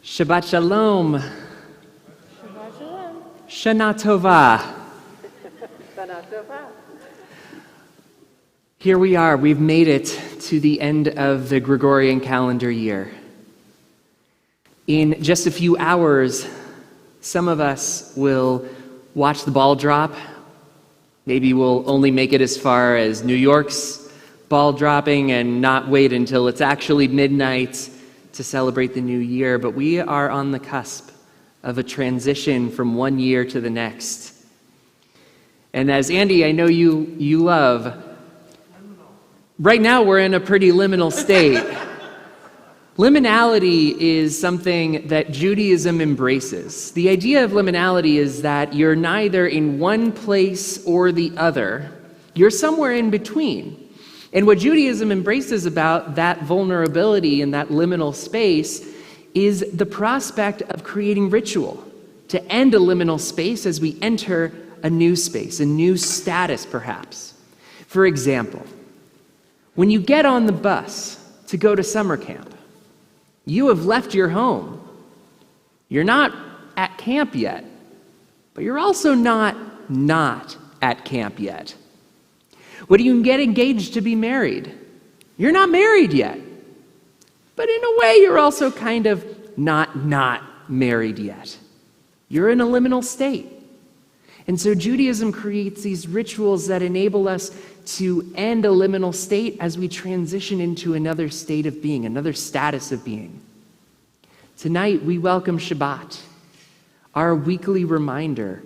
Shabbat Shalom. Shabbat Shalom. Shana Tova. Shana Tova. Here we are. We've made it to the end of the Gregorian calendar year. In just a few hours, some of us will watch the ball drop. Maybe we'll only make it as far as New York's ball dropping and not wait until it's actually midnight to celebrate the new year. But we are on the cusp of a transition from one year to the next. And as Andy, I know you love, right now we're in a pretty liminal state. Liminality is something that Judaism embraces. The idea of liminality is that you're neither in one place or the other. You're somewhere in between. And what Judaism embraces about that vulnerability in that liminal space is the prospect of creating ritual to end a liminal space as we enter a new space, a new status perhaps. For example, when you get on the bus to go to summer camp, you have left your home. You're not at camp yet, but you're also not at camp yet. When you get engaged to be married, you're not married yet, but in a way you're also kind of not married yet. You're in a liminal state. And so Judaism creates these rituals that enable us to end a liminal state as we transition into another state of being, another status of being. Tonight, we welcome Shabbat, our weekly reminder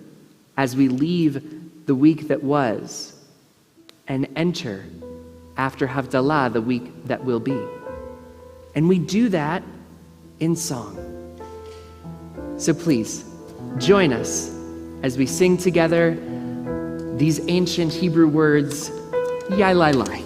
as we leave the week that was and enter after Havdalah, the week that will be. And we do that in song. So please, join us as we sing together these ancient Hebrew words, Yai Lai Lai.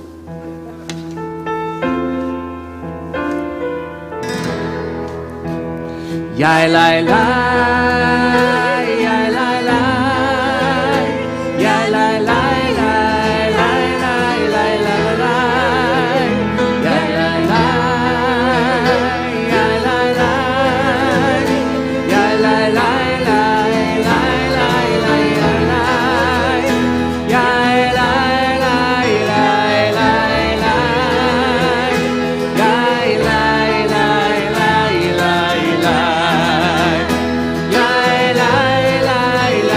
Yai Lai Lai, Yai Lai Lai, Yai Lai Lai, Lai Lai Lai, Lai Lai Lai, Yai Lai Lai, Yai Lai Lai, Yai Lai Lai, Lai Lai Lai, Lai Lai, Yai Lai Lai, Lai Lai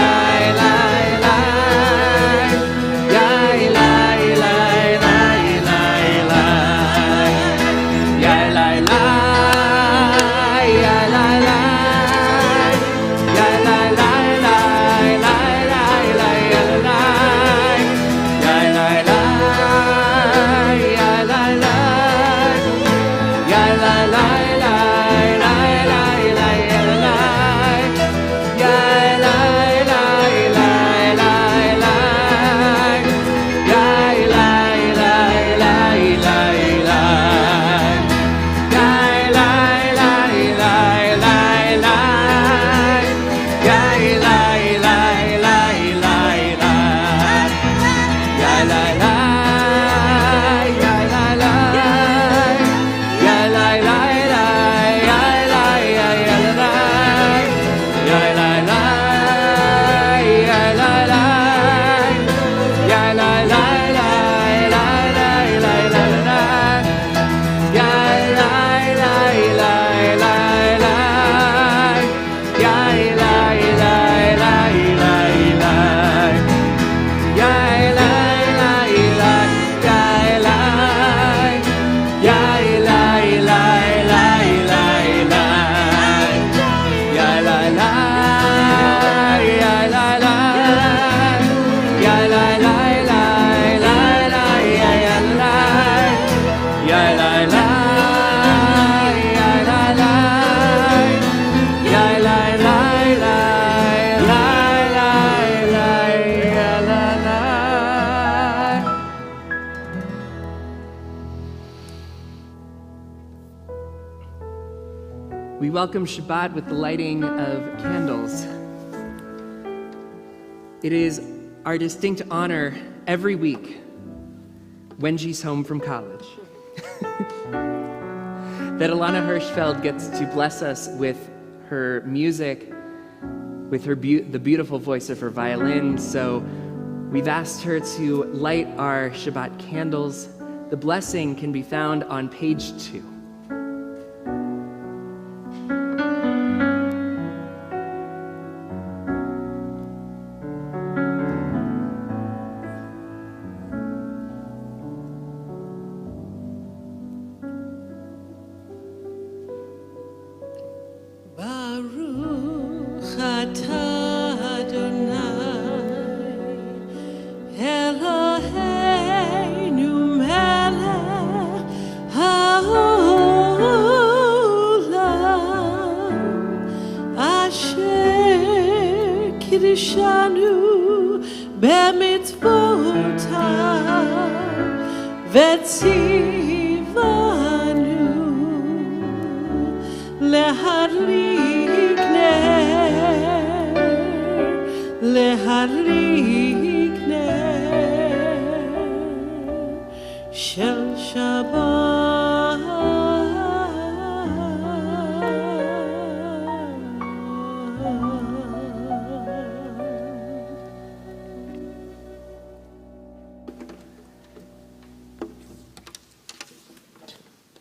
Lai, Yai Lai Lai, Lai Lai Lai. We welcome Shabbat with the lighting of candles. It is our distinct honor every week when she's home from college that Alana Hirschfeld gets to bless us with her music, with her the beautiful voice of her violin. So we've asked her to light our Shabbat candles. The blessing can be found on page 2.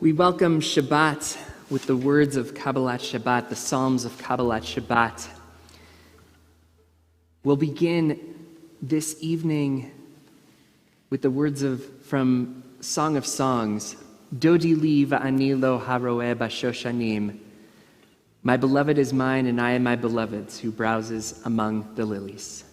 We welcome Shabbat with the words of Kabbalat Shabbat, the Psalms of Kabbalat Shabbat. We'll begin this evening with the words from Song of Songs, Dodi li va'ani lo haroeh bashoshanim. My beloved is mine, and I am my beloved's, who browses among the lilies.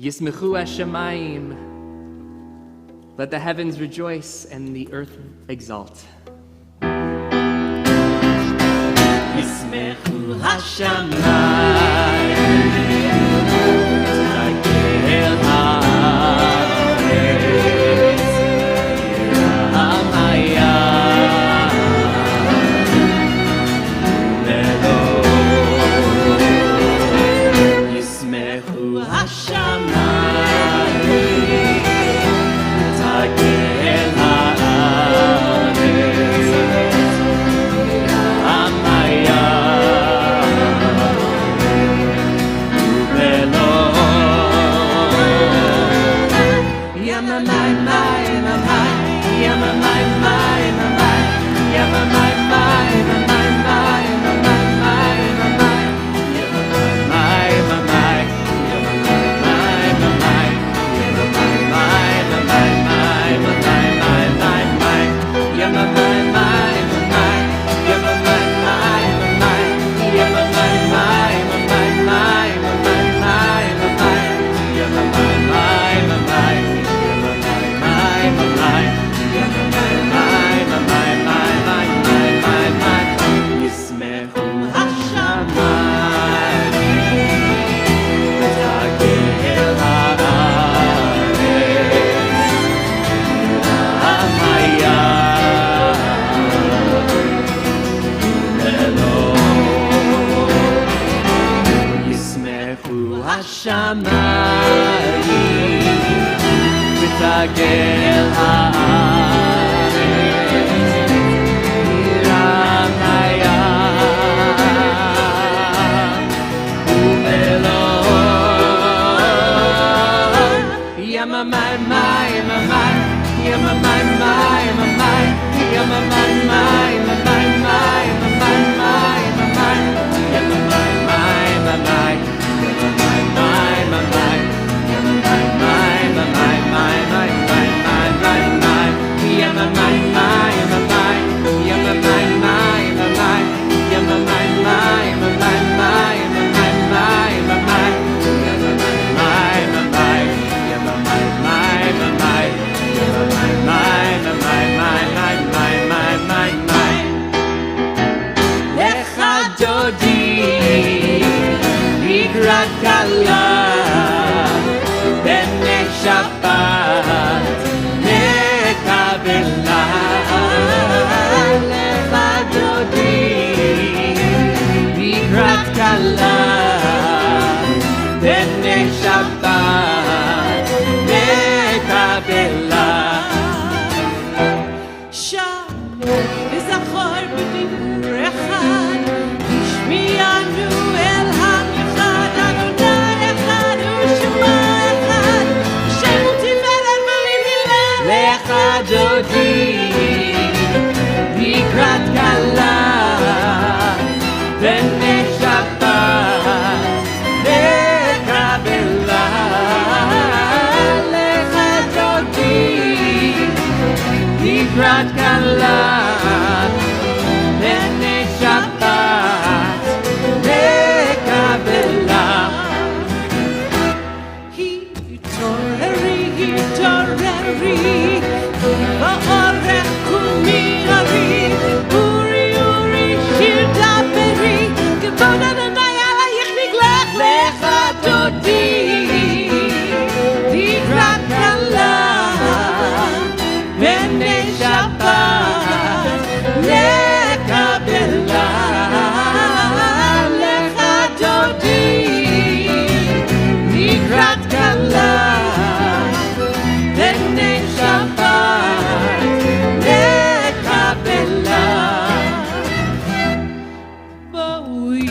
Yismechu hashamayim. Let the heavens rejoice and the earth exalt. Yismechu hashamayim. Takel haaretz. Yiram hayam. Lelo. Yismechu hashamayim. Takel haaretz. השמיים ותגל הארץ ירם הים ומלואו ים המים מים המים ים המים מים המים ים המים מים המים מים המים מים המים ים המים מים המים Shabbat nekabela lecha dodi לקראת כלה בני שבת nekabela שם וזכור בדיבור אחד השמיענו אל המחד אדוני אחד ושמה אחד שם ותפארת ולתפארת לך דודי לקראת כלה בני שבת nekabela לך דודי לקראת כלה בני שבת nekabela התעוררי באורך קומי הרי אורי אורי שיר דברי כבוד אדוני עלייך נגלח לך דודי לקראת כלה בני שבת nekabela לך דודי לקראת כלה בני שבת nekabela בואי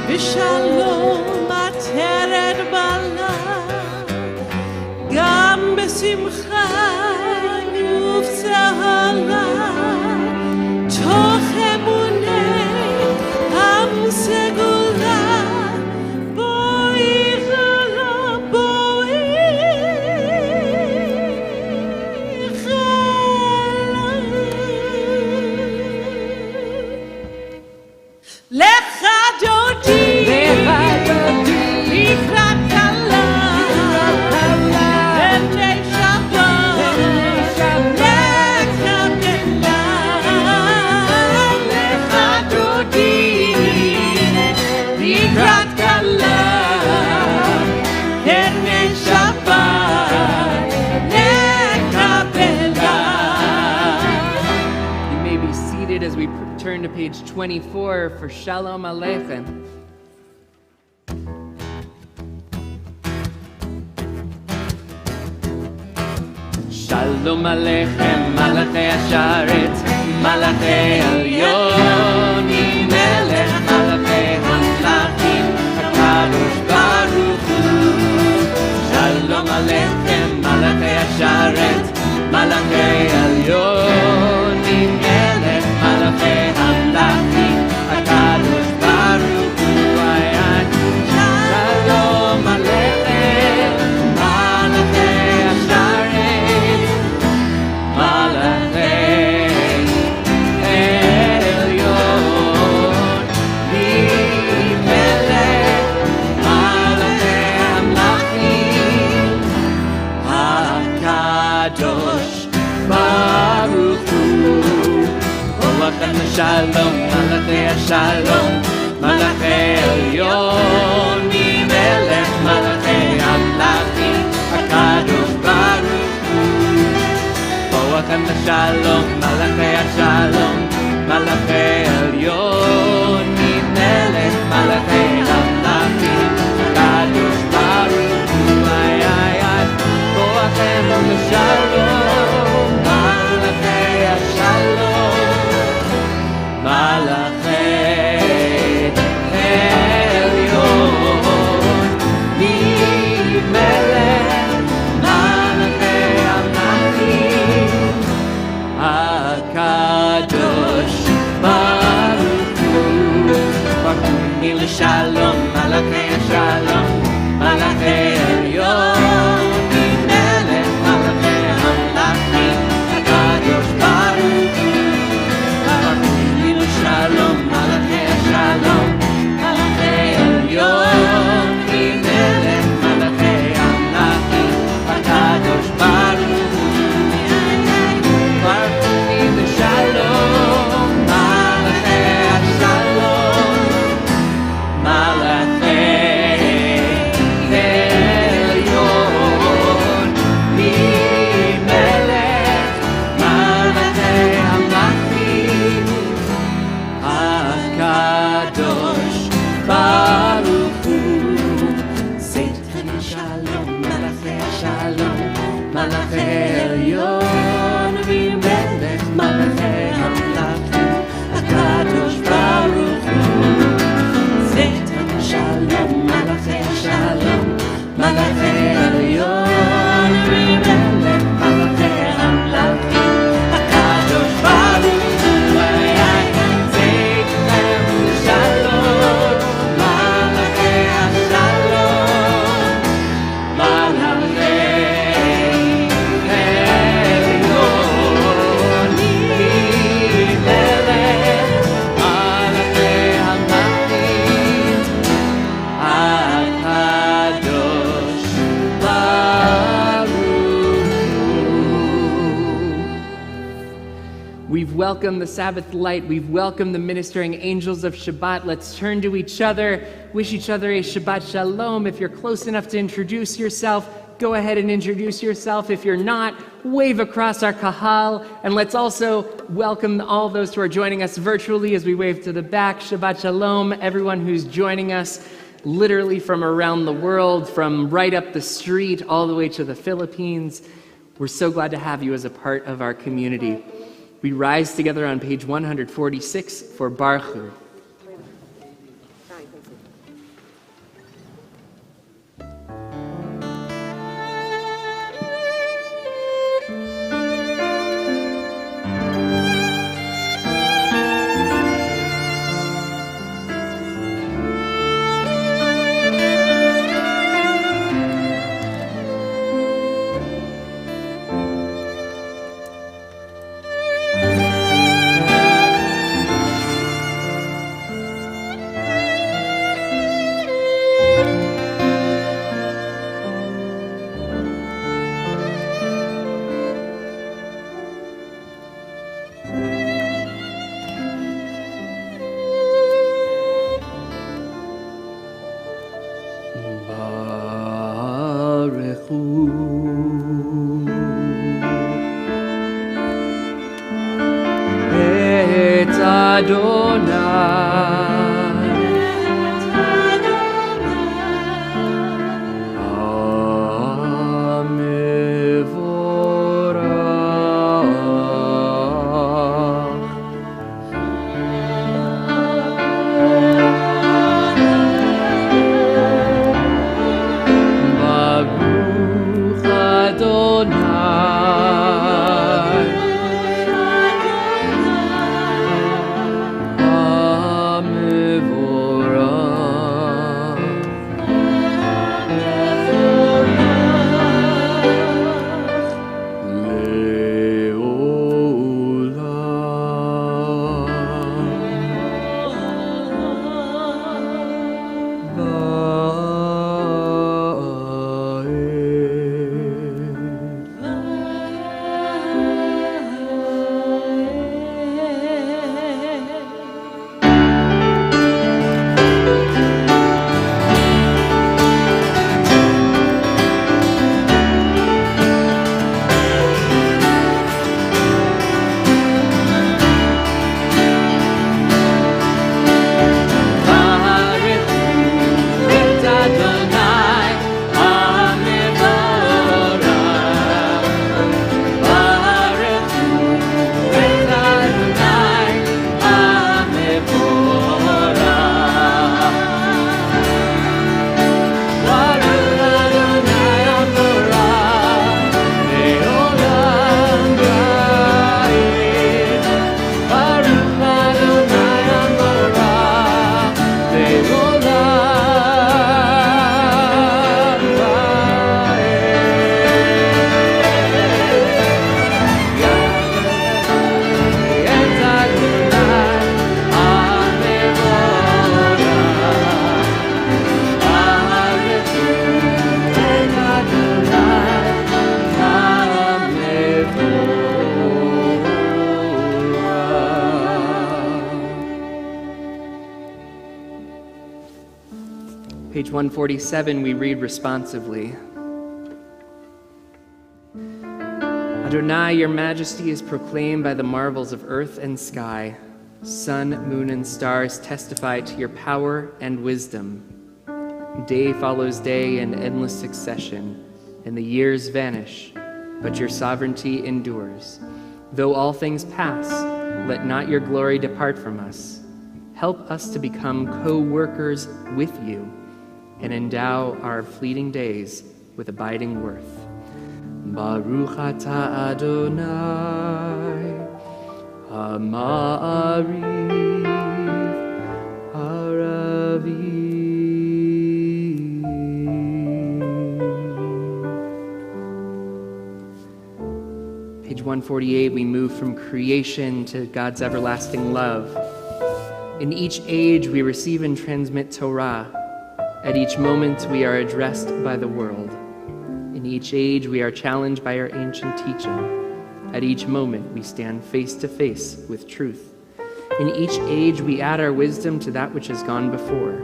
בשלום עטרת בעלה גם בשמחה ובצהלה תוך אמוני עם סגולה בואי חלה בואי חלה לך דודי לקראת כלה בני שבת nekabela לך דודי לקראת כלה בני שבת nekabela. You may be seated as we turn to page 24 for Shalom Aleichem. Shalom Aleichem, Malachei Asharet, Malachei Elyon, Melech Malachei Hamlachim, HaKadosh Baruch Hu. Shalom Aleichem, Malachei Asharet, Malachei Elyon, Melech Malachei Hamlachim, HaKadosh Baruch Hu. Shalom Aleichem, Malachei Asharet, Malachei Elyon, Melech Malachei Hamlachim, HaKadosh Baruch Hu. Olachem Shalom, Malachei Shalom, Malachei Elyon, Melech Malachei Hamlachim, HaKadosh Baruch Hu. Olachem Shalom, Malachei Shalom, Malachei Elyon, Melech Malachei Hamlachim, HaKadosh Baruch Hu. מלאכי עליון, ממלך מלאכי המלכים, הקדוש ברוך הוא. ברוכי לשלום, מלאכי השלום, מלאכי עליון, ממלך מלאכי המלכים, הקדוש ברוך הוא. ברוכי לשלום, מלאכי השלום, מלאכי עליון, ממלך מלאכי המלכים, הקדוש ברוך הוא. ברוכי לשלום, מלאכי השלום, מלאכי עליון, ממלך מלאכי המלכים, הקדוש ברוך הוא. שטן שלום, מלאכי השלום, מלאכי עליון, ממלך מלאכי המלכים, הקדוש ברוך הוא. שטן שלום, מלאכי השלום, מלאכי עליון, ממלך מלאכי המלכים, הקדוש ברוך הוא. שטן שלום, מלאכי השלום, מלאכי עליון, ממלך מלאכי המלכים, הקדוש ברוך הוא. We've welcomed the Sabbath light. We've welcomed the ministering angels of Shabbat. Let's turn to each other, wish each other a Shabbat Shalom. If you're close enough to introduce yourself, go ahead and introduce yourself. If you're not, wave across our kahal. And let's also welcome all those who are joining us virtually as we wave to the back. Shabbat Shalom, everyone who's joining us literally from around the world, from right up the street all the way to the Philippines. We're so glad to have you as a part of our community. We rise together on page 146 for Baruch Hu. Page 147, we read responsively. Adonai, your majesty is proclaimed by the marvels of earth and sky. Sun, moon, and stars testify to your power and wisdom. Day follows day in endless succession, and the years vanish, but your sovereignty endures. Though all things pass, let not your glory depart from us. Help us to become co-workers with you and endow our fleeting days with abiding worth. Baruch atah Adonai, Ha'ma'ariv, Ha'ravi. Page 148, we move from creation to God's everlasting love. In each age, we receive and transmit Torah. At each moment, we are addressed by the world. In each age, we are challenged by our ancient teaching. At each moment, we stand face to face with truth. In each age, we add our wisdom to that which has gone before.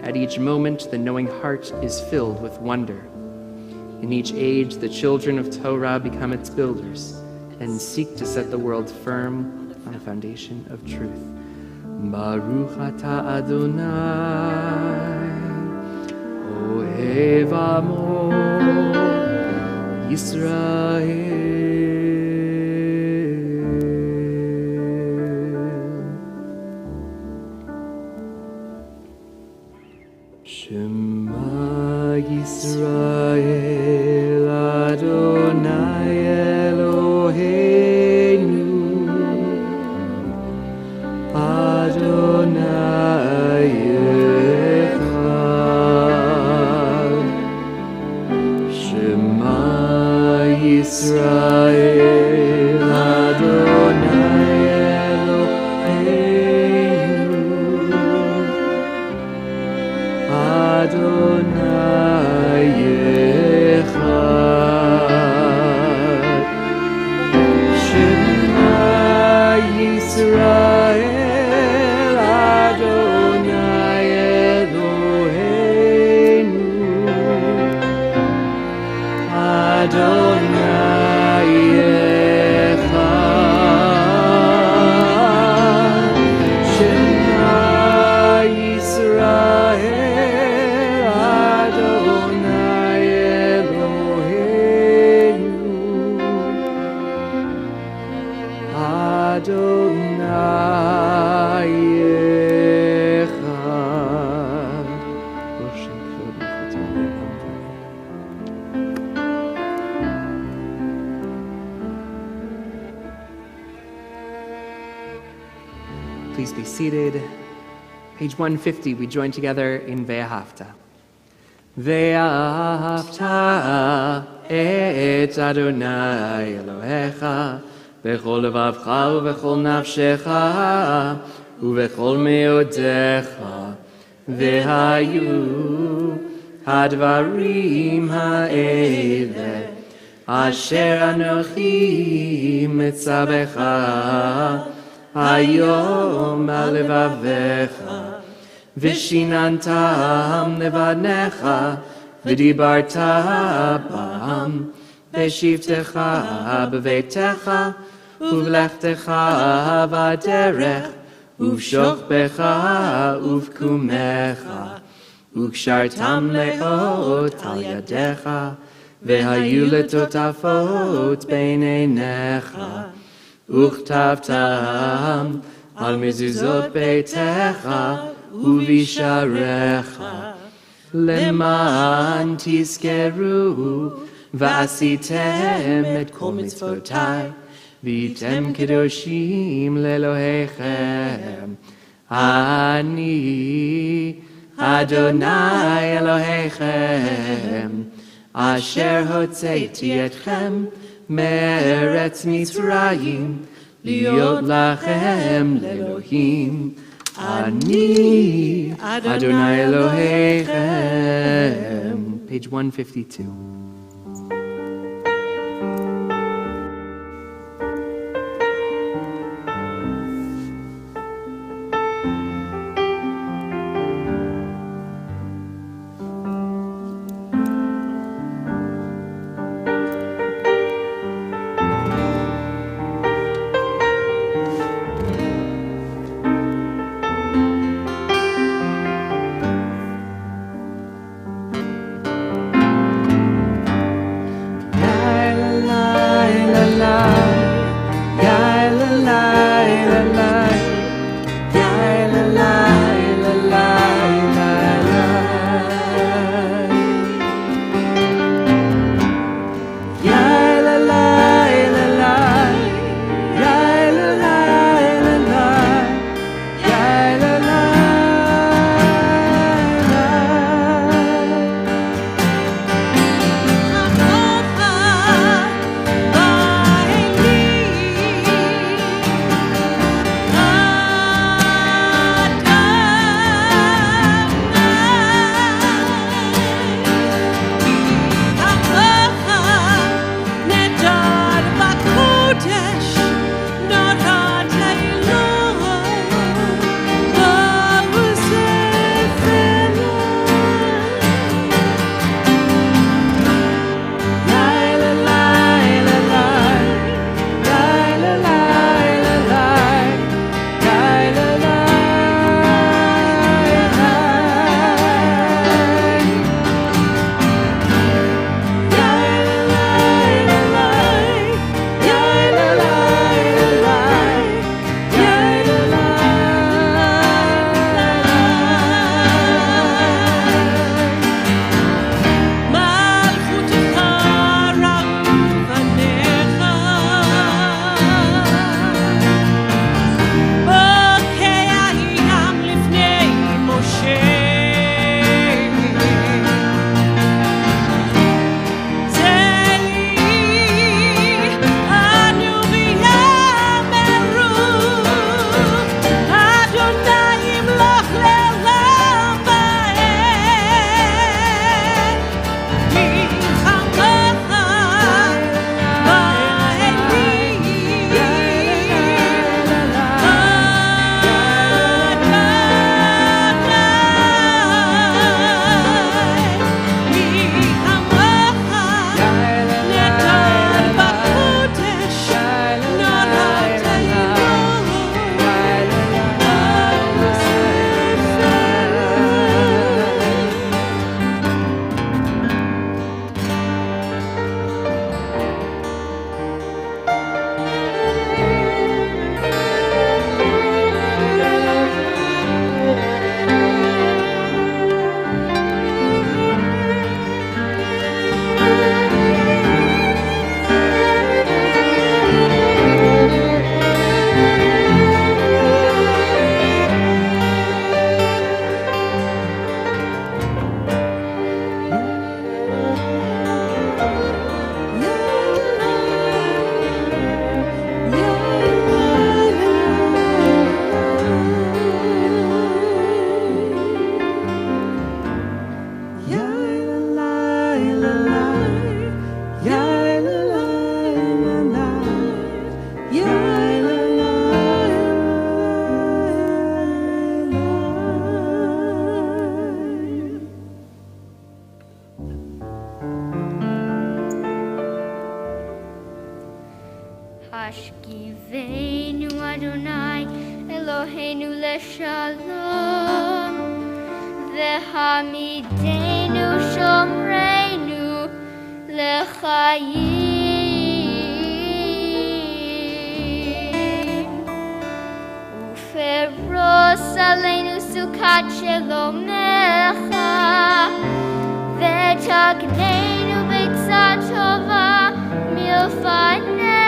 At each moment, the knowing heart is filled with wonder. In each age, the children of Torah become its builders and seek to set the world firm on a foundation of truth. Baruch atah Adonai, Ohev Amo Yisrael. Shema Yisrael Adonai Eloheinu Adonai Echad. Shema Yisrael Adonai Eloheinu Adonai Echad. Shema Yisrael Adonai Eloheinu Adonai Echad. Shema Yisrael Adonai Eloheinu Adonai Echad. Please be seated. Page 150, we join together in Ve'ahavta. Ve'ahavta et Adonai Elohecha bechol levavcha uvechol nafshecha uvechol meodecha ve'hayu hadvarim ha'ele asher anochi mitzavecha hayom alevavecha vishinantam levanecha v'dibarta bam v'shivtecha b'veitecha uvlechtecha v'derech uv'shochbecha uv'kumecha ukshartam leot al yadecha v'hayu letotafot beineinecha Uchtavtam al mezuzot beitecha uvisharecha leman tizkeru v'asitem et kol mitzvotai v'item kedoshim lelohechem ani Adonai Elohechem asher hotzeiti etchem Meretz Mitzrayim, liot lachem lelohim. Ani Adonai Elohechem. Page 152. Hashkivenu Adonai Eloheinu leshalom Vehamidenu shomreinu lechayim Uferos aleinu sukat shelomecha Vetaknenu beitzah tova milfanecha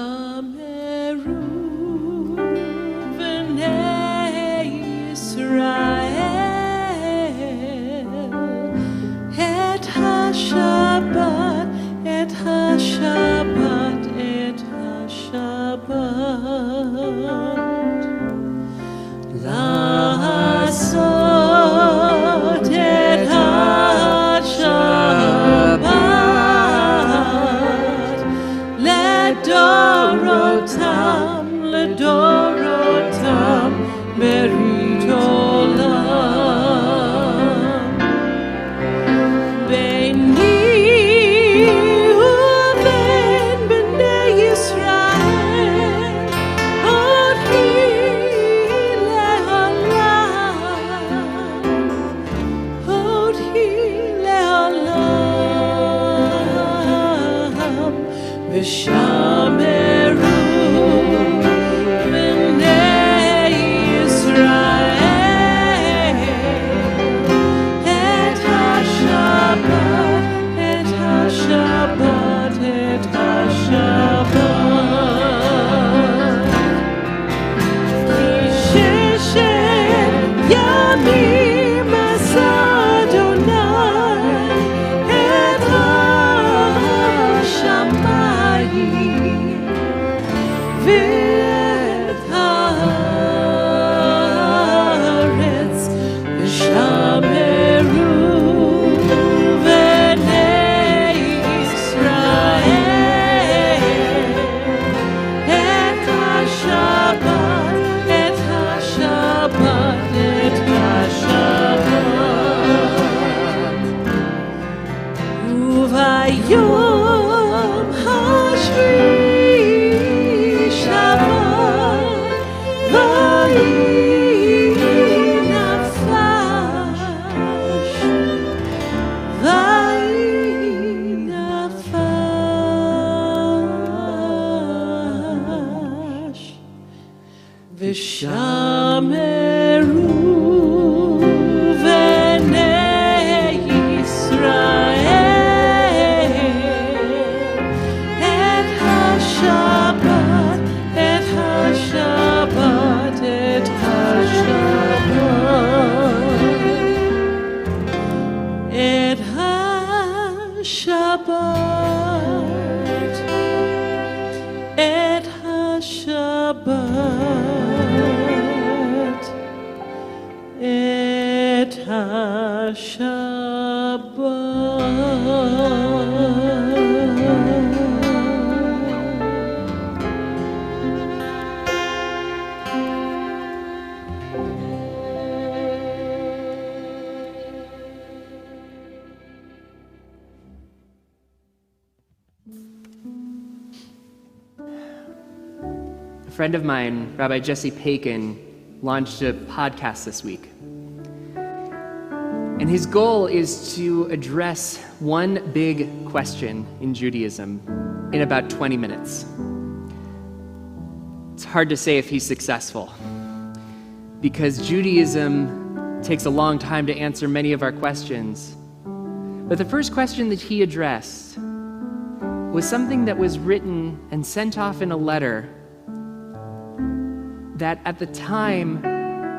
V'shameru b'nei Israel et ha-Shabbat, et ha-Shabbat, et ha-Shabbat לעשות et ha-Shabbat לדורותם, לדורותם ברית עולם. ביני ובין בני ישראל אותי לעולם, אותי לעולם. ושמרו בני ישראל וביום השביעי שבת ויהי נפש ושמרו בני ישראל את השבת, את השבת, את השבת, את השבת, את השבת, את A friend of mine, Rabbi Jesse Paikin, launched a podcast this week. And his goal is to address one big question in Judaism in about 20 minutes. It's hard to say if he's successful, because Judaism takes a long time to answer many of our questions. But the first question that he addressed was something that was written and sent off in a letter that at the time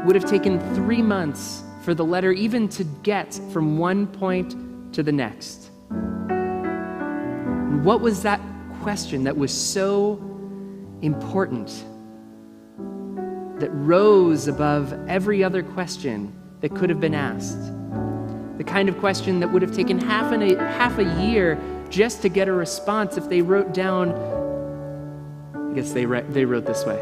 would have taken 3 months for the letter even to get from one point to the next. And what was that question that was so important, that rose above every other question that could have been asked? The kind of question that would have taken half a year just to get a response if they wrote down, I guess they wrote this way.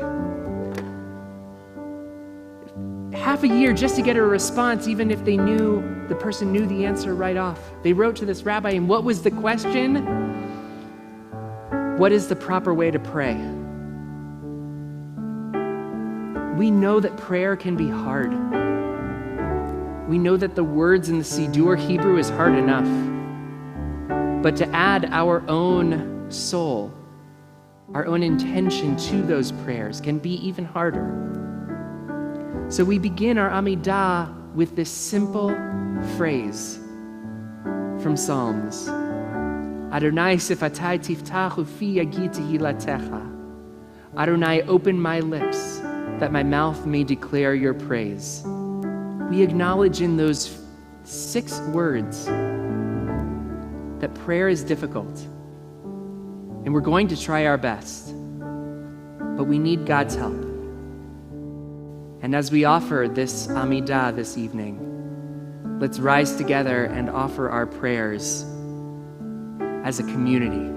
Half a year just to get a response, even if they knew, the person knew the answer right off. They wrote to this rabbi, and what was the question? What is the proper way to pray? We know that prayer can be hard. We know that the words in the Siddur Hebrew is hard enough. But to add our own soul, our own intention to those prayers can be even harder. So we begin our Amidah with this simple phrase from Psalms. Adonai sifatai tiftachu fi yagid tehilatecha. Adonai, open my lips that my mouth may declare your praise. We acknowledge in those 6 words that prayer is difficult, and we're going to try our best, but we need God's help. And as we offer this Amidah this evening, let's rise together and offer our prayers as a community.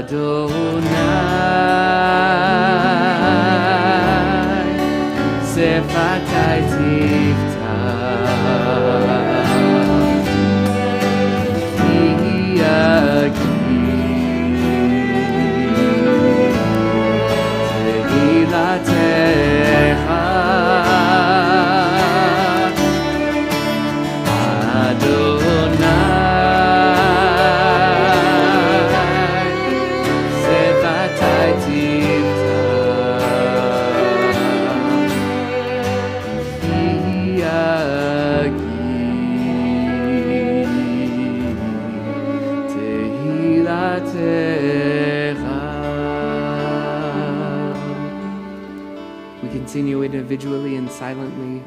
Adonai, sefatai tifta, individually and silently,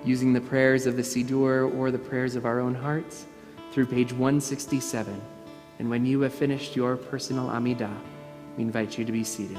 using the prayers of the Siddur or the prayers of our own hearts, through page 167. And when you have finished your personal Amidah, we invite you to be seated.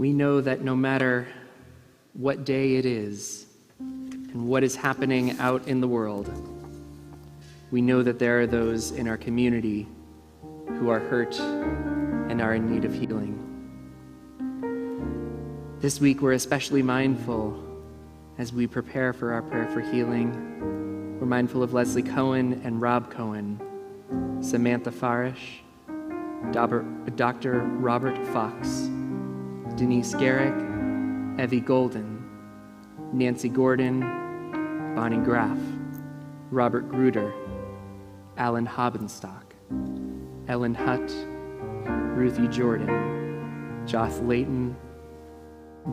We know that no matter what day it is and what is happening out in the world, we know that there are those in our community who are hurt and are in need of healing. This week we're especially mindful as we prepare for our prayer for healing. We're mindful of Leslie Cohen and Rob Cohen, Samantha Farish, Dr. Robert Fox, Denise Garrick, Evie Golden, Nancy Gordon, Bonnie Graff, Robert Gruder, Alan Hobenstock, Ellen Hutt, Ruthie Jordan, Joth Layton,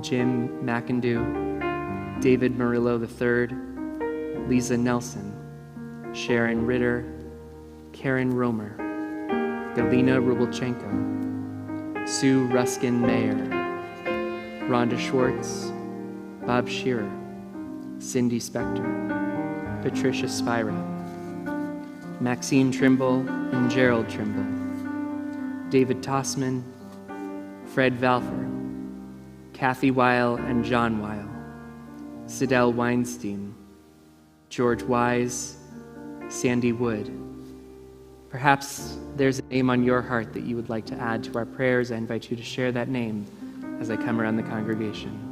Jim McIndoe, David Murillo III, Lisa Nelson, Sharon Ritter, Karen Romer, Galina Rubelchenko, Sue Ruskin Mayer, Rhonda Schwartz, Bob Shearer, Cindy Spector, Patricia Spira, Maxine Trimble and Gerald Trimble, David Tossman, Fred Valfer, Kathy Weil and John Weil, Sidel Weinstein, George Wise, Sandy Wood. Perhaps there's a name on your heart that you would like to add to our prayers. I invite you to share that name as I come around the congregation.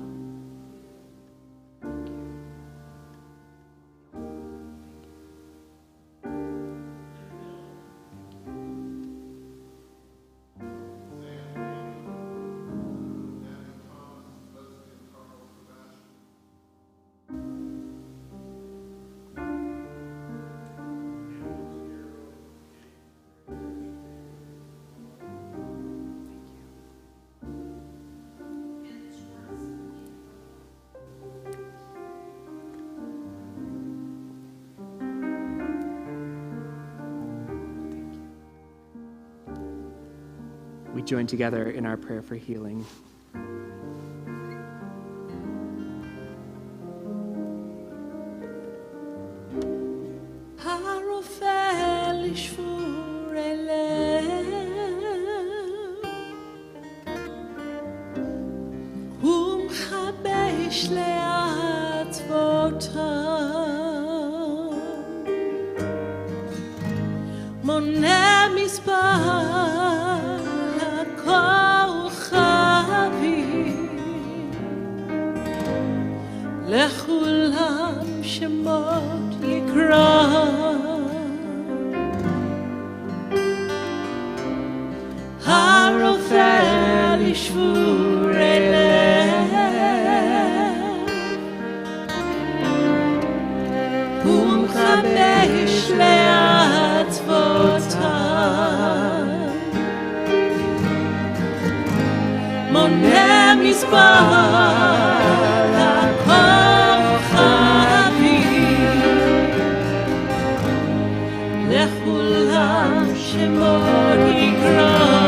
We join together in our prayer for healing. לכולם שמות יקרא הרופא לשבורי לב הוא מחדש לעצבותם מונה מספר לכולם שמות יקרא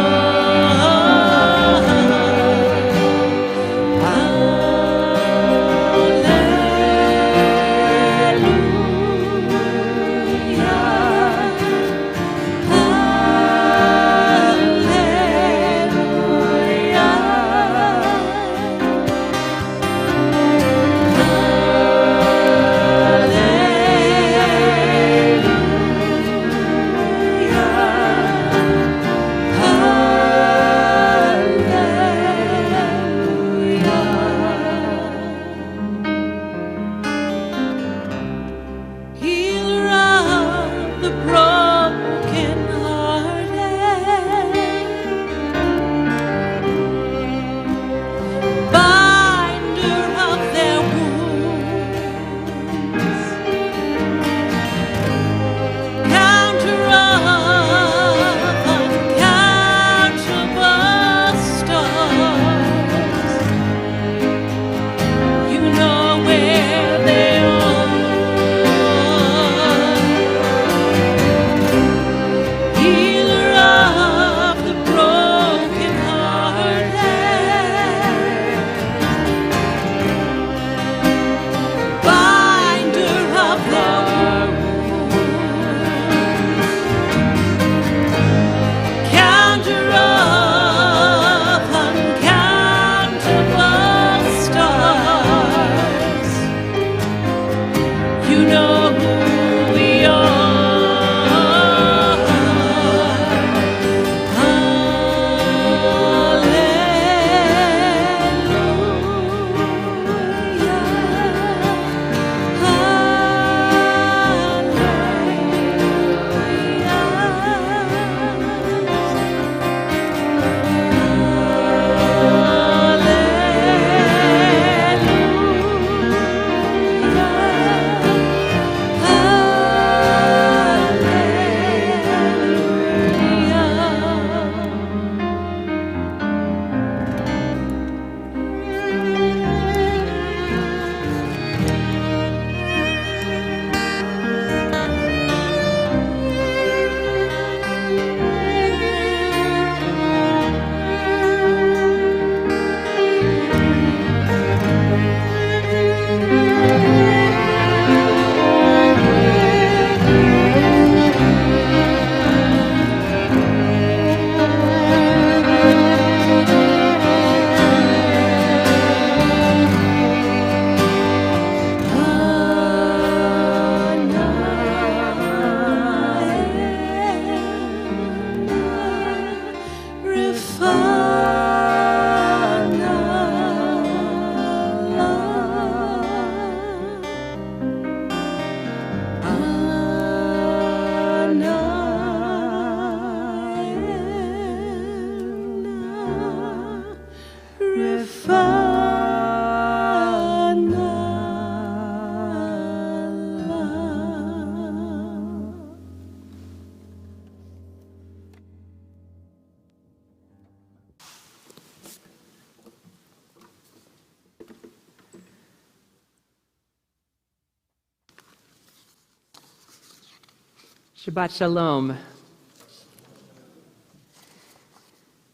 Shabbat Shalom.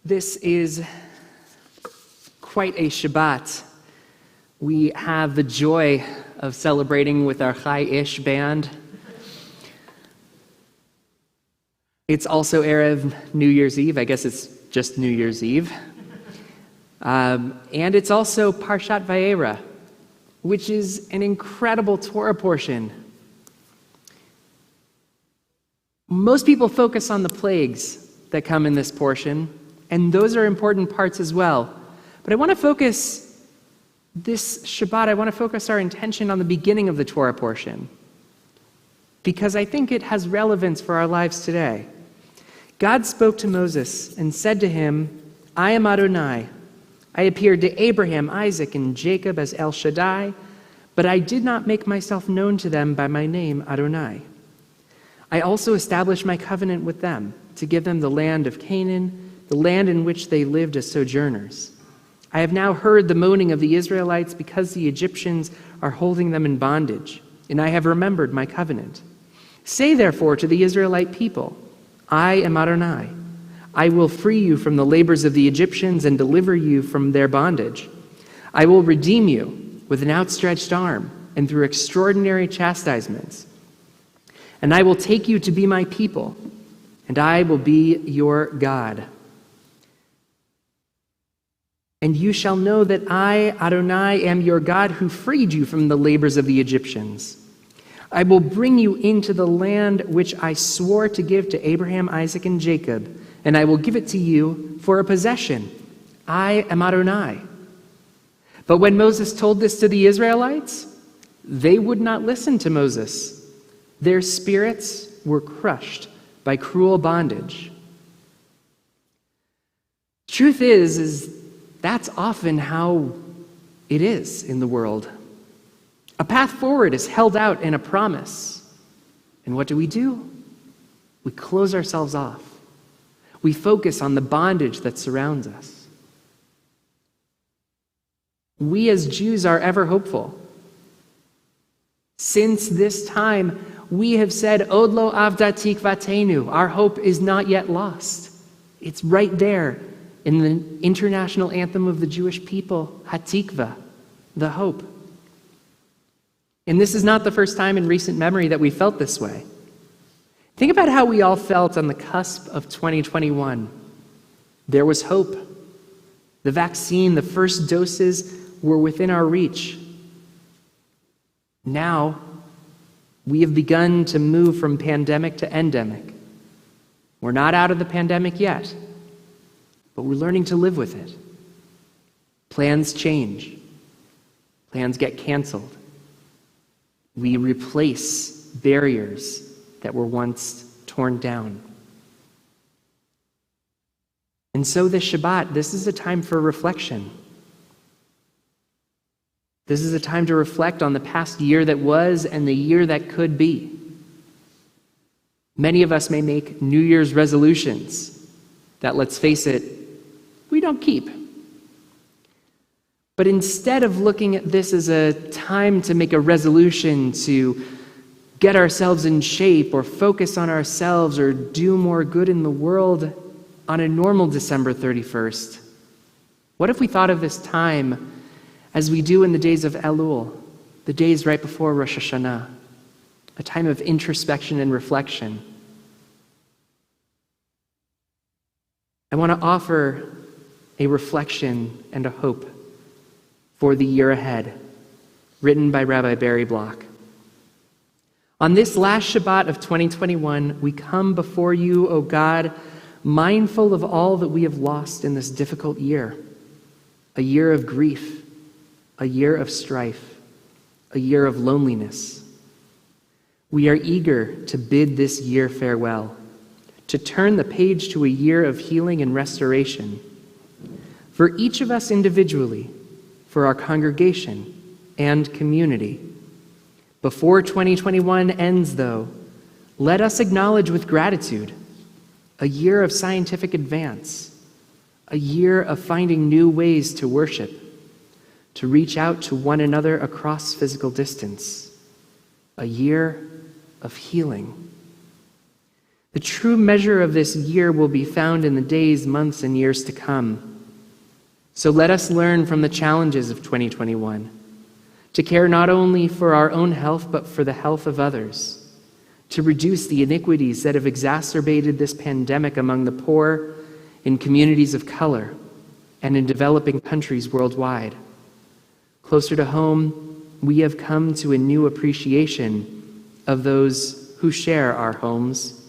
This is quite a Shabbat. We have the joy of celebrating with our Chai-ish band. It's also Erev New Year's Eve. I guess it's just New Year's Eve. And it's also Parshat Vayera, which is an incredible Torah portion. Most people focus on the plagues that come in this portion, and those are important parts as well. But I want to focus this Shabbat, I want to focus our intention on the beginning of the Torah portion, because I think it has relevance for our lives today. God spoke to Moses and said to him, I am Adonai. I appeared to Abraham, Isaac, and Jacob as El Shaddai, but I did not make myself known to them by my name, Adonai. I also established my covenant with them to give them the land of Canaan, the land in which they lived as sojourners. I have now heard the moaning of the Israelites because the Egyptians are holding them in bondage, and I have remembered my covenant. Say therefore to the Israelite people, I am Adonai. I will free you from the labors of the Egyptians and deliver you from their bondage. I will redeem you with an outstretched arm and through extraordinary chastisements. And I will take you to be my people, and I will be your God. And you shall know that I, Adonai, am your God who freed you from the labors of the Egyptians. I will bring you into the land which I swore to give to Abraham, Isaac, and Jacob, and I will give it to you for a possession. I am Adonai. But when Moses told this to the Israelites, they would not listen to Moses. Their spirits were crushed by cruel bondage. Truth is that's often how it is in the world. A path forward is held out in a promise. And what do? We close ourselves off. We focus on the bondage that surrounds us. We as Jews are ever hopeful. Since this time, we have said, Od lo avda tikvatenu, our hope is not yet lost. It's right there in the international anthem of the Jewish people, Hatikva, the hope. And this is not the first time in recent memory that we felt this way. Think about how we all felt on the cusp of 2021. There was hope. The vaccine, the first doses were within our reach. Now, we have begun to move from pandemic to endemic. We're not out of the pandemic yet, but we're learning to live with it. Plans change. Plans get canceled. We replace barriers that were once torn down. And so this Shabbat, this is a time for reflection. This is a time to reflect on the past year that was and the year that could be. Many of us may make New Year's resolutions that, let's face it, we don't keep. But instead of looking at this as a time to make a resolution to get ourselves in shape or focus on ourselves or do more good in the world on a normal December 31st, what if we thought of this time as we do in the days of Elul, the days right before Rosh Hashanah, a time of introspection and reflection? I want to offer a reflection and a hope for the year ahead, written by Rabbi Barry Block. On this last Shabbat of 2021, we come before you, O God, mindful of all that we have lost in this difficult year, a year of grief, a year of strife, a year of loneliness. We are eager to bid this year farewell, to turn the page to a year of healing and restoration. For each of us individually, for our congregation and community. Before 2021 ends, though, let us acknowledge with gratitude a year of scientific advance, a year of finding new ways to worship, to reach out to one another across physical distance, a year of healing. The true measure of this year will be found in the days, months, and years to come. So let us learn from the challenges of 2021 to care not only for our own health, but for the health of others, to reduce the iniquities that have exacerbated this pandemic among the poor, in communities of color, and in developing countries worldwide. Closer to home, we have come to a new appreciation of those who share our homes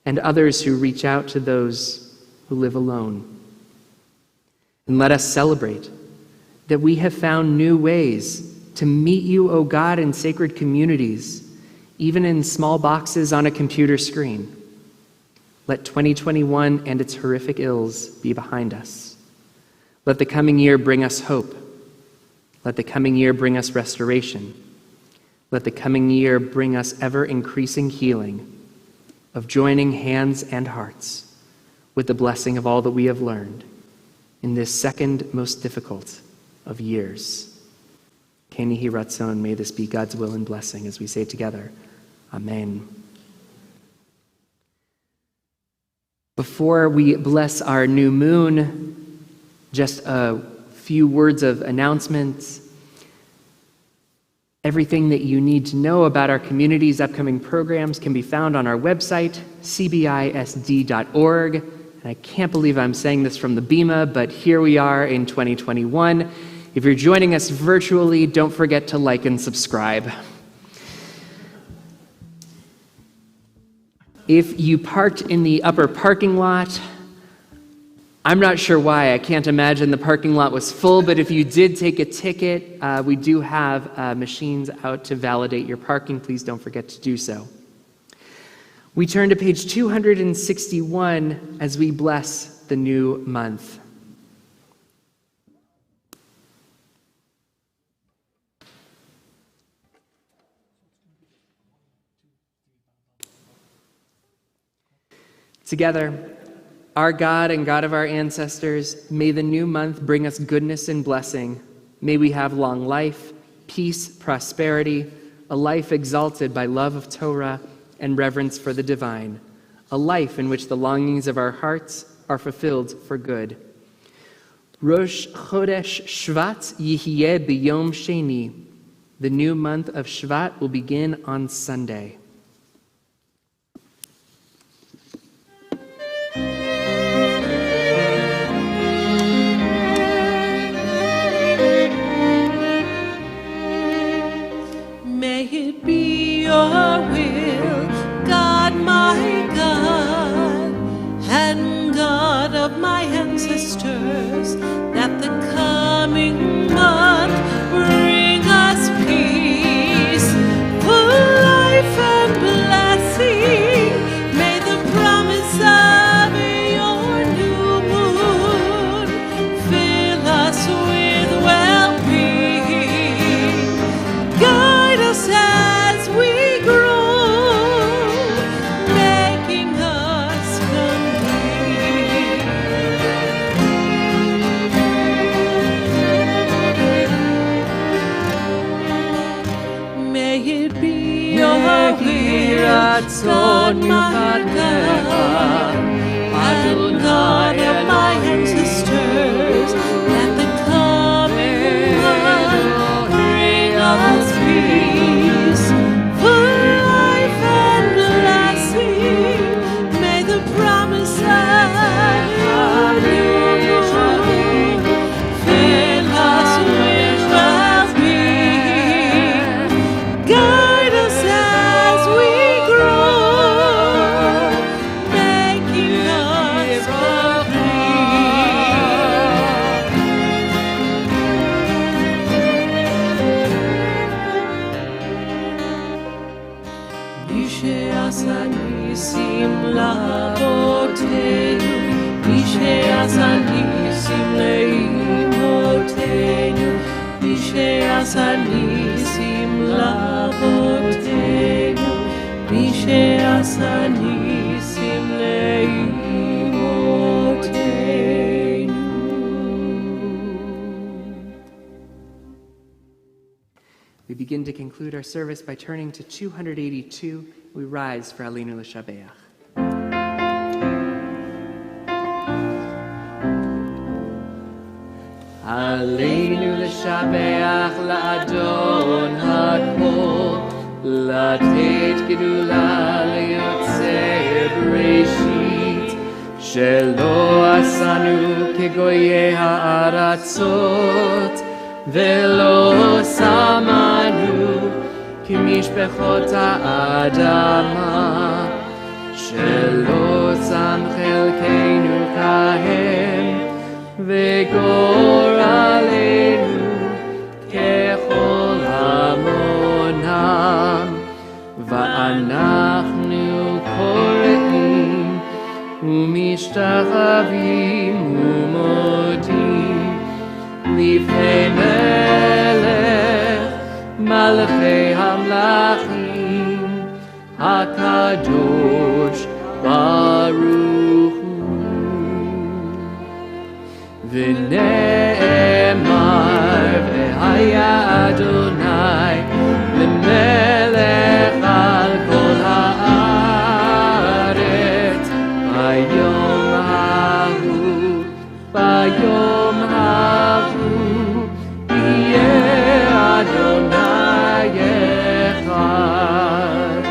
and others who reach out to those who live alone. And let us celebrate that we have found new ways to meet you, O God, in sacred communities, even in small boxes on a computer screen. Let 2021 and its horrific ills be behind us. Let the coming year bring us hope. Let the coming year bring us restoration. Let the coming year bring us ever-increasing healing of joining hands and hearts with the blessing of all that we have learned in this second most difficult of years. Keni hi ratzon, may this be God's will and blessing as we say together, Amen. Before we bless our new moon, just a few words of announcements. Everything that you need to know about our community's upcoming programs can be found on our website, cbisd.org. And I can't believe I'm saying this from the Bema, but here we are in 2021. If you're joining us virtually, don't forget to like and subscribe. If you parked in the upper parking lot, I'm not sure why. I can't imagine the parking lot was full, but if you did take a ticket, we do have machines out to validate your parking. Please don't forget to do so. We turn to page 261 as we bless the new month. Together, our God and God of our ancestors, may the new month bring us goodness and blessing. May we have long life, peace, prosperity, a life exalted by love of Torah and reverence for the divine, a life in which the longings of our hearts are fulfilled for good. Rosh Chodesh Shvat Yihyeh B'Yom Sheni. The new month of Shvat will begin on Sunday. May it be your will, God, my God, and God of my ancestors, that the coming month bring us peace, full life and blessing. May the promise of your new moon fill us with well-being. Guide us as we grow, making us complete. May it be your will, God, my God, and God of my ancestors, that the coming month bring us peace, full life and blessing. May the promise of your new moon fill us with well-being. Guide us as we grow, making us complete. Mishe'asa nisim labotenu, Mishe'asa nisim leimotenu, Mishe'asa nisim labotenu, Mishe'asa nisim leimotenu. We begin to conclude our service by turning to 282. We rise for Alinu L'Shabeach. עלינו לשבח לאדון הכל, לתת גדולה ליוצר בראשית, שלא עשנו כגויי הארצות, ולא שמנו כמשפחות האדמה, שלא שם חלקנו כהם, וגורלנו ככל המונם, ואנחנו קוראים ומשתחווים ומודים לפני מלך מלכי המלכים הקדוש ברוך הוא. ונאמר והיה אדוני למלך על כל הארץ ביום ההוא יהיה אדוני אחד,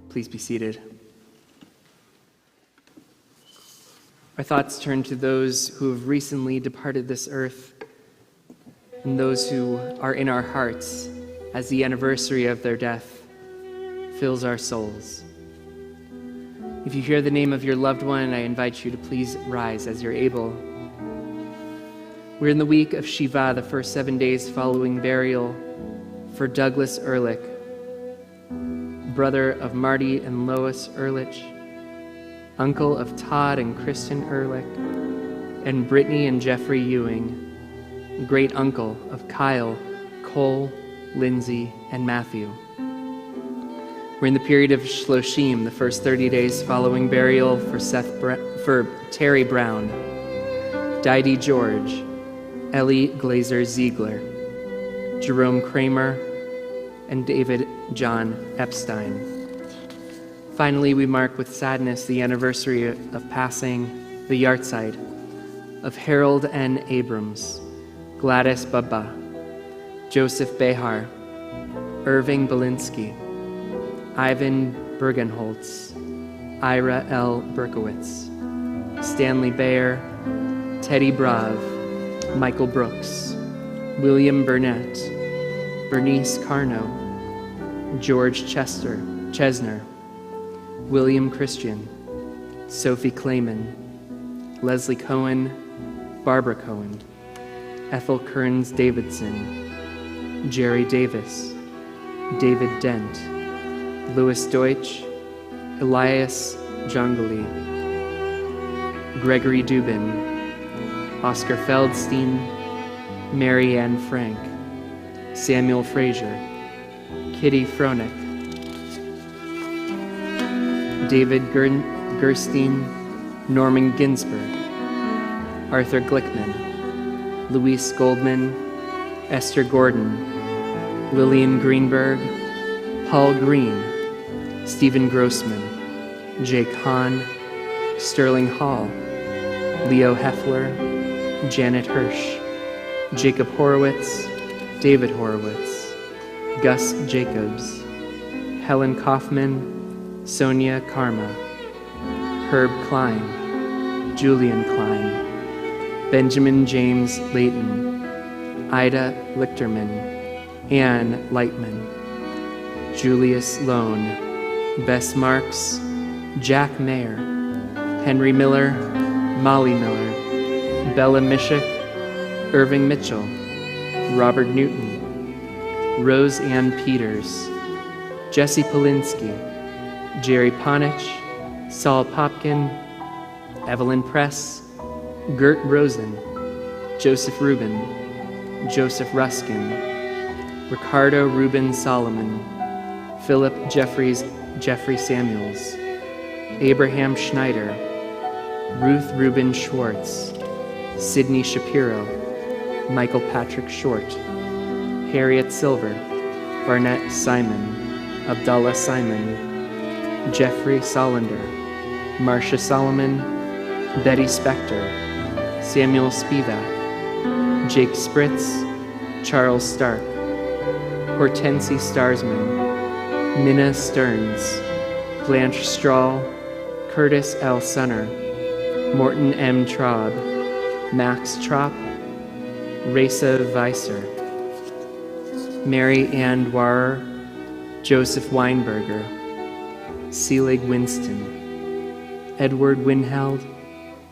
Please be seated. Our thoughts turn to those who have recently departed this earth and those who are in our hearts as the anniversary of their death fills our souls. If you hear the name of your loved one, I invite you to please rise as you're able. We're in the week of Shiva, the first 7 days following burial for Douglas Ehrlich, brother of Marty and Lois Ehrlich, uncle of Todd and Kristen Ehrlich, and Brittany and Jeffrey Ewing, great uncle of Kyle, Cole, Lindsay, and Matthew. We're in the period of Shloshim, the first 30 days following burial for Terry Brown, Didi George, Ellie Glazer Ziegler, Jerome Kramer, and David John Epstein. Finally, we mark with sadness the anniversary of passing the yahrzeit of Harold N. Abrams, Gladys Baba, Joseph Behar, Irving Belinsky, Ivan Bergenholtz, Ira L. Berkowitz, Stanley Bayer, Teddy Brav, Michael Brooks, William Burnett, Bernice Carno, George Chesner, William Christian, Sophie Clayman, Leslie Cohen, Barbara Cohen, Ethel Kearns Davidson, Jerry Davis, David Dent, Louis Deutsch, Elias Jungeli, Gregory Dubin, Oscar Feldstein, Mary Ann Frank, Samuel Frazier, Kitty Froelich, David Gerstein, Norman Ginsberg, Arthur Glickman, Luis Goldman, Esther Gordon, Lillian Greenberg, Paul Green, Stephen Grossman, Jake Hahn, Sterling Hall, Leo Heffler, Janet Hirsch, Jacob Horowitz, David Horowitz, Gus Jacobs, Helen Kaufman, Sonia Karma, Herb Klein, Julian Klein, Benjamin James Layton, Ida Lichterman, Ann Lightman, Julius Lone, Bess Marks, Jack Mayer, Henry Miller, Molly Miller, Bella Mishik, Irving Mitchell, Robert Newton, Rose Ann Peters, Jesse Polinsky, Jerry Ponich, Saul Popkin, Evelyn Press, Gert Rosen, Joseph Rubin, Joseph Ruskin, Ricardo Rubin Solomon, Philip Jeffrey Samuels, Abraham Schneider, Ruth Reuben Schwartz, Sidney Shapiro, Michael Patrick Short, Harriet Silver, Barnett Simon, Abdullah Simon, Jeffrey Solander, Marcia Solomon, Betty Spector, Samuel Spivak, Jake Spritz, Charles Stark, Hortense Starsman, Minna Stearns, Blanche Strahl, Curtis L. Sunner, Morton M. Traub, Max Trop, Reza Weiser, Mary Ann Dwyer, Joseph Weinberger, Selig Winston, Edward Winheld,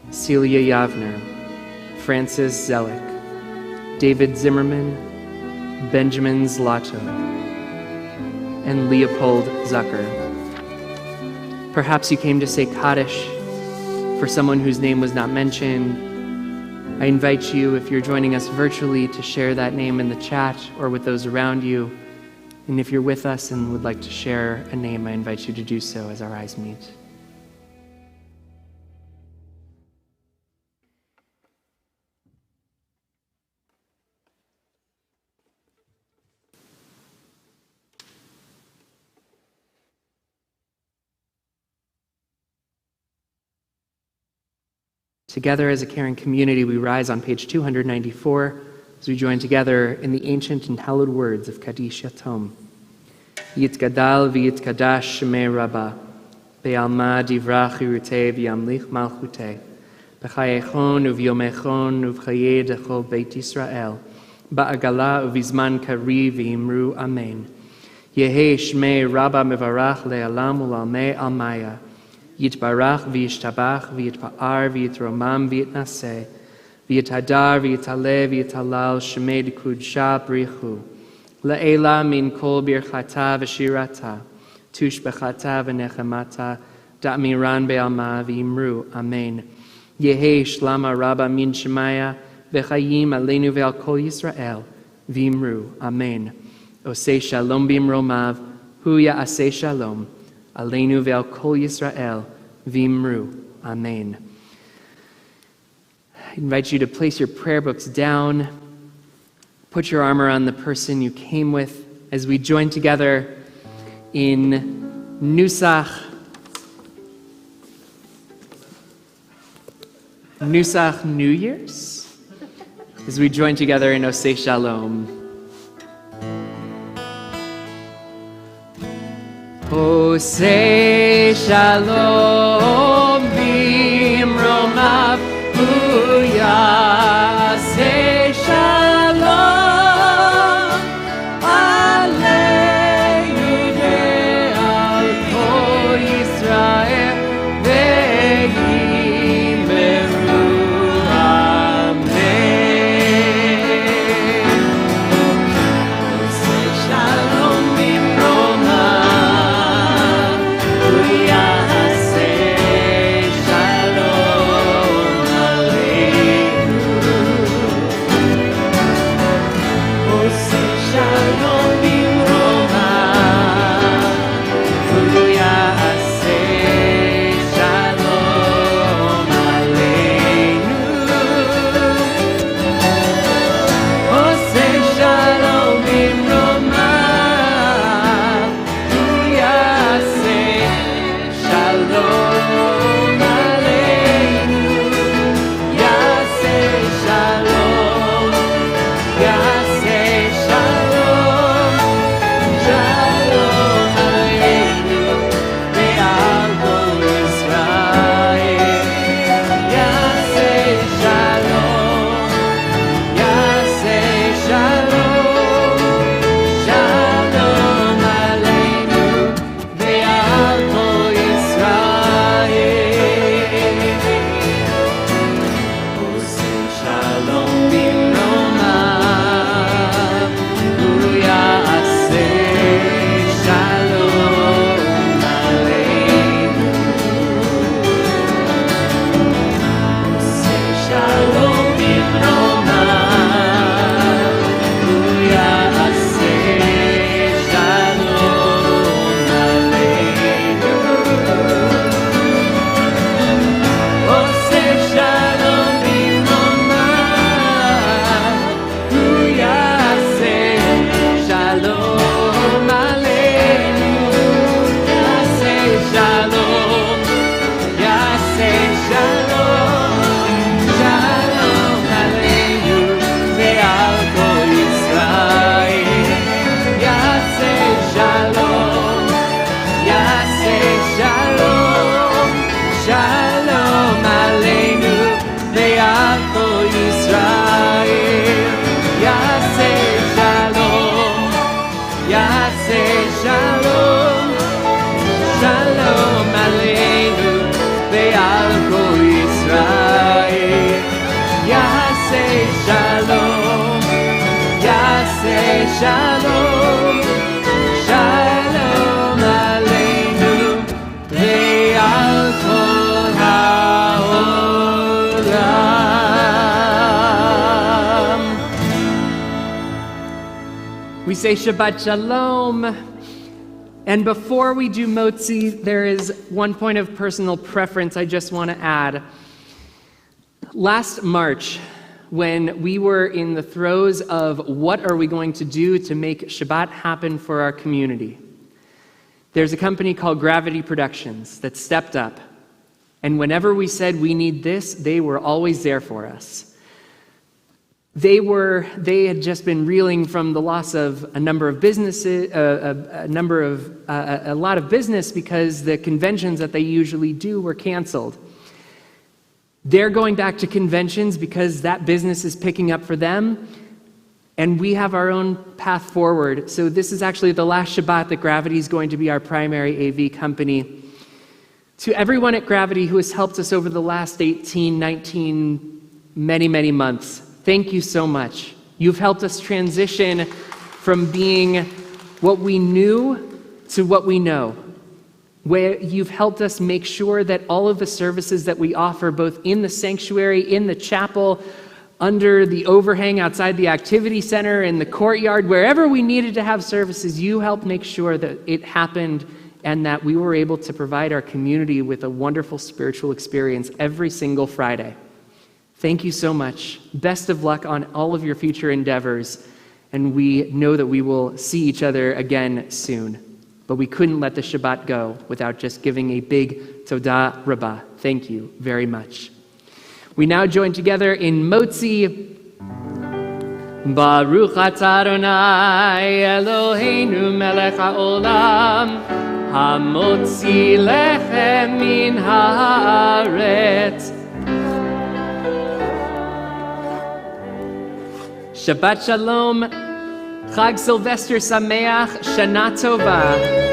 Celia Yavner, Francis Zellick, David Zimmerman, Benjamin Zlato, and Leopold Zucker. Perhaps you came to say Kaddish for someone whose name was not mentioned. I invite you, if you're joining us virtually, to share that name in the chat or with those around you. And if you're with us and would like to share a name, I invite you to do so as our eyes meet. Together as a caring community, we rise on page 294 as we join together in the ancient and hallowed words of Kaddish Yatom. Yitgadal v'yitkadash shemei Rabbah, be'alma divrach yirutei v'yamlich malchutei, b'chayechon uv'yomechon uv'chayei dechol Beit Israel, ba'agala uv'izman kari v'imru amen. Yehei shmei Rabbah mevarach le'alam u'lalmei almaya, Yitbarach v'yishtabach v'yitpa'ar v'yitromam v'yitnaseh v'yithadar v'yitale v'yitalal shemei d'kudsha brichu la'ela min kol birchata v'shirata tushbechata v'nechemata da'miran be'alma v'yimru amen. Yehi shlama rabba min shemaya v'chayim aleinu ve'al kol Yisrael v'yimru amen. Osei shalom b'imromav hu ya'aseh shalom Aleinu ve'al kol Yisrael v'imru. Amen. I invite you to place your prayer books down. Put your arm around the person you came with as we join together in Nusach New Year's. As we join together in Osei Shalom. Osei Shalom b'imromav hu yaseh shalom aleinu ve'al kol Yisrael ve'yimeru amen. Osei shalom b'imromav hu yaseh shalom, shalom aleinu, ve'al kol ha'olam. We say Shabbat Shalom. And before we do motzi, there is one point of personal preference I just want to add. Last March, when we were in the throes of what are we going to do to make Shabbat happen for our community, there's a company called Gravity Productions that stepped up. And whenever we said we need this, they were always there for us. They had just been reeling from the loss of a number of businesses, a lot of business because the conventions that they usually do were canceled. They're going back to conventions because that business is picking up for them, and we have our own path forward. So this is actually the last Shabbat that Gravity is going to be our primary AV company. To everyone at Gravity who has helped us over the last 18, 19, many, many months, thank you so much. You've helped us transition from being what we knew to what we know, where you've helped us make sure that all of the services that we offer, both in the sanctuary, in the chapel, under the overhang outside the activity center, in the courtyard, wherever we needed to have services, you helped make sure that it happened and that we were able to provide our community with a wonderful spiritual experience every single Friday. Thank you so much. Best of luck on all of your future endeavors. And we know that we will see each other again soon. But we couldn't let the Shabbat go without just giving a big Todah Rabbah. Thank you very much. We now join together in Motzi. Baruch atah Adonai Eloheinu melech haolam, hamotzi lechem min haaretz. Shabbat Shalom, Chag Sylvester Sameach, Shana Tova.